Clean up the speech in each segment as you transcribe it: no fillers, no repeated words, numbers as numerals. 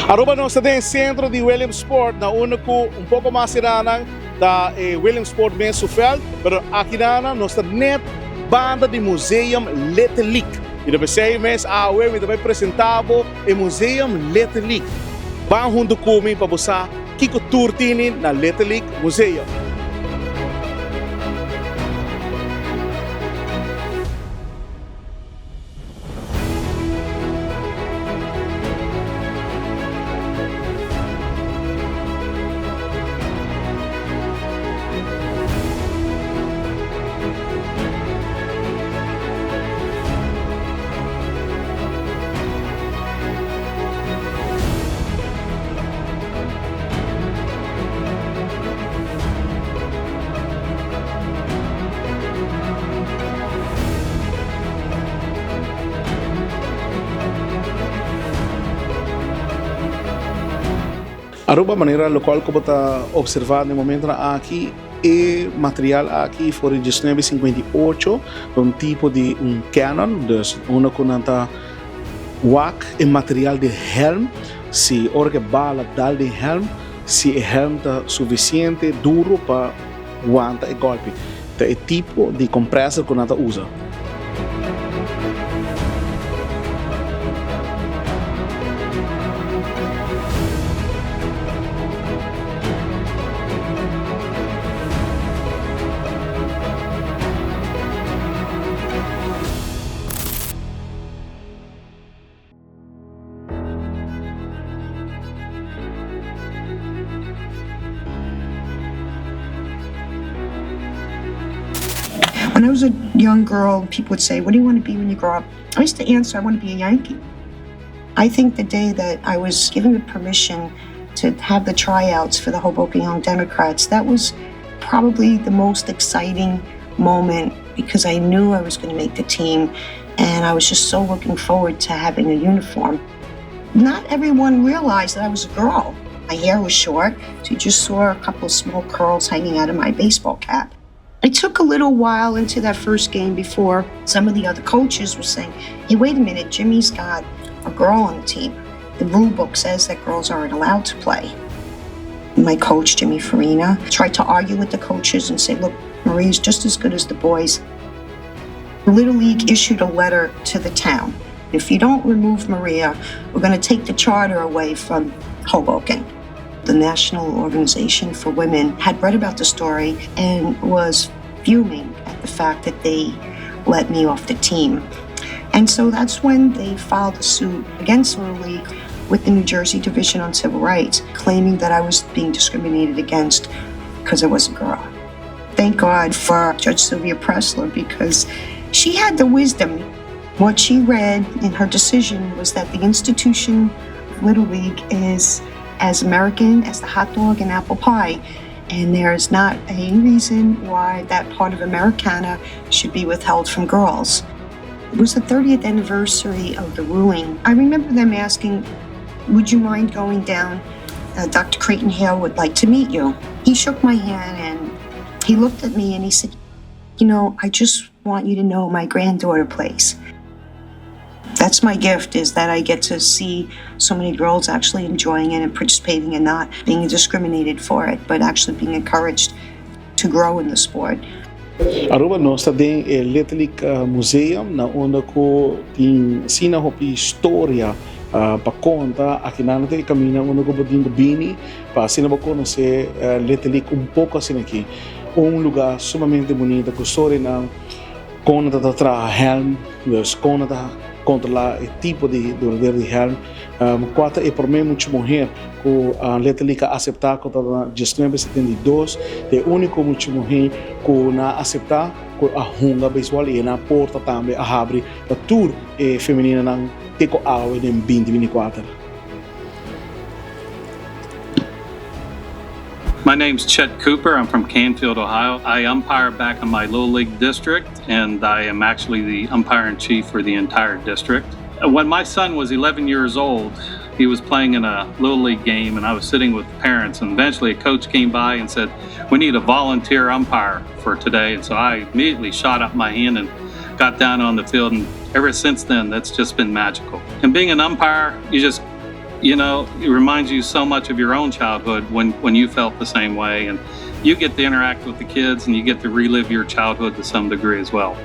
Aruba nós temos centro de Williamsport, na único um pouco mais iranan da Williamsport Mensufeld, mas aqui nós temos net banda de Museum Letterlijk. E depois 6 meses a we também apresentava o Museum Letterlijk. Vamos junto comigo para você que tour tem na Letterlijk Museum. Aruba manera local que está observar no momento aqui é material aqui foi de 1958, tipo de canon, dus uma conanta wak é material de helm, se orga bala dal de helm, se o helm está suficiente duro para aguentar o golpe, é tipo de compressor que nata usa. When I was a young girl, people would say, "What do you want to be when you grow up?" I used to answer, "I want to be a Yankee." I think the day that I was given the permission to have the tryouts for the Hoboken Young Democrats, that was probably the most exciting moment because I knew I was going to make the team and I was just so looking forward to having a uniform. Not everyone realized that I was a girl. My hair was short, so you just saw a couple of small curls hanging out of my baseball cap. It took a little while into that first game before some of the other coaches were saying, "Hey, wait a minute, Jimmy's got a girl on the team. The rule book says that girls aren't allowed to play." My coach, Jimmy Farina, tried to argue with the coaches and say, "Look, Maria's just as good as the boys." The Little League issued a letter to the town. "If you don't remove Maria, we're going to take the charter away from Hoboken." The National Organization for Women had read about the story and was fuming at the fact that they let me off the team. And so that's when they filed a suit against Little League with the New Jersey Division on Civil Rights, claiming that I was being discriminated against because I was a girl. Thank God for Judge Sylvia Pressler because she had the wisdom. What she read in her decision was that the institution of Little League is as American as the hot dog and apple pie, and there is not a reason why that part of Americana should be withheld from girls. It was the 30th anniversary of the ruling. I remember them asking, "Would you mind going down? Dr. Creighton Hale would like to meet you." He shook my hand and he looked at me and he said, "You know, I just want you to know my granddaughter plays." That's my gift, is that I get to see so many girls actually enjoying it and participating and not being discriminated for it, but actually being encouraged to grow in the sport. Aruba nós temos o Letterlijk Museum, na onde tem ensina sobre história para contar aqui na noite caminho onde eu vou bini para assim eu conhecer Letterlijk pouco assim aqui. Lugar sumamente bonito, com história na conta da tra helm, dus conta controlar o tipo de helm. Quatro é por mim muito morrer com a Letterlijk aceitar que está na 1972, é o único muito morrer que na aceitar com a hunga visual e na porta também a abre a tour feminina na teco ao em 2024. My name's Chet Cooper. I'm from Canfield, Ohio. I umpire back in my Little League district, and I am actually the umpire-in-chief for the entire district. When my son was 11 years old, he was playing in a Little League game, and I was sitting with parents, and eventually a coach came by and said, "We need a volunteer umpire for today." And so I immediately shot up my hand and got down on the field, and ever since then, that's just been magical. And being an umpire, you just you know, it reminds you so much of your own childhood when you felt the same way, and you get to interact with the kids and you get to relive your childhood to some degree as well.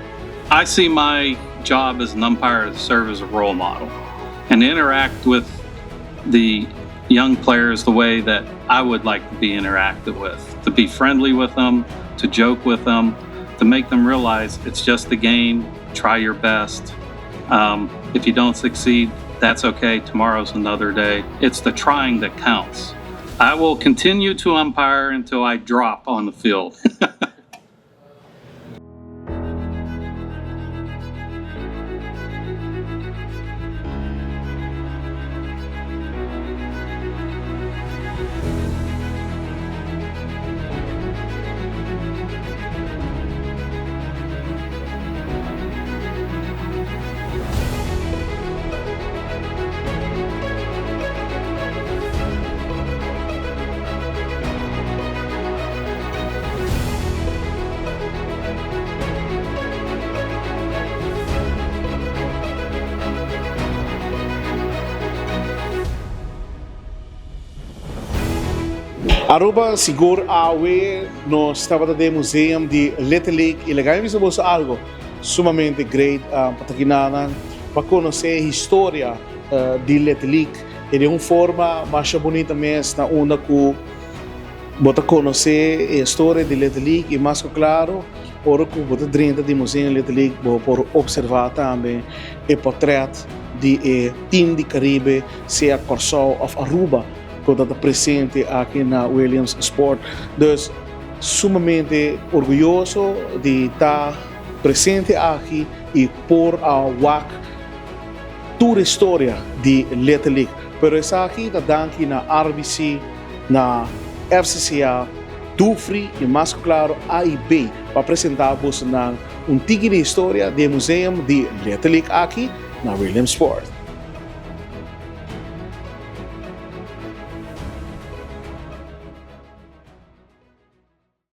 I see my job as an umpire to serve as a role model and interact with the young players the way that I would like to be interacted with, to be friendly with them, to joke with them, to make them realize it's just a game, try your best. If you don't succeed, that's okay, tomorrow's another day. It's the trying that counts. I will continue to umpire until I drop on the field. Aruba siguro awe no estava de museum de Little League e legal me sabos algo sumamente great para que para conhecer a história de Little League e de uma forma mais bonita mesmo na onda que bota conhecer a história de Little League e mais claro ora que bota drenta de museu Little League por observar também o portrait de time de Caribe seja Corsol of Aruba quando está presente aqui na Williams Sport. Dus, sumamente orgulhoso de estar presente aqui e por a WAC toda a história de Little League. Pero essa aqui está dando na RBC, na FCCA, Dufri e mais claro A e B para apresentar-vos na antiga história do museu de Little League aqui na Williams Sport.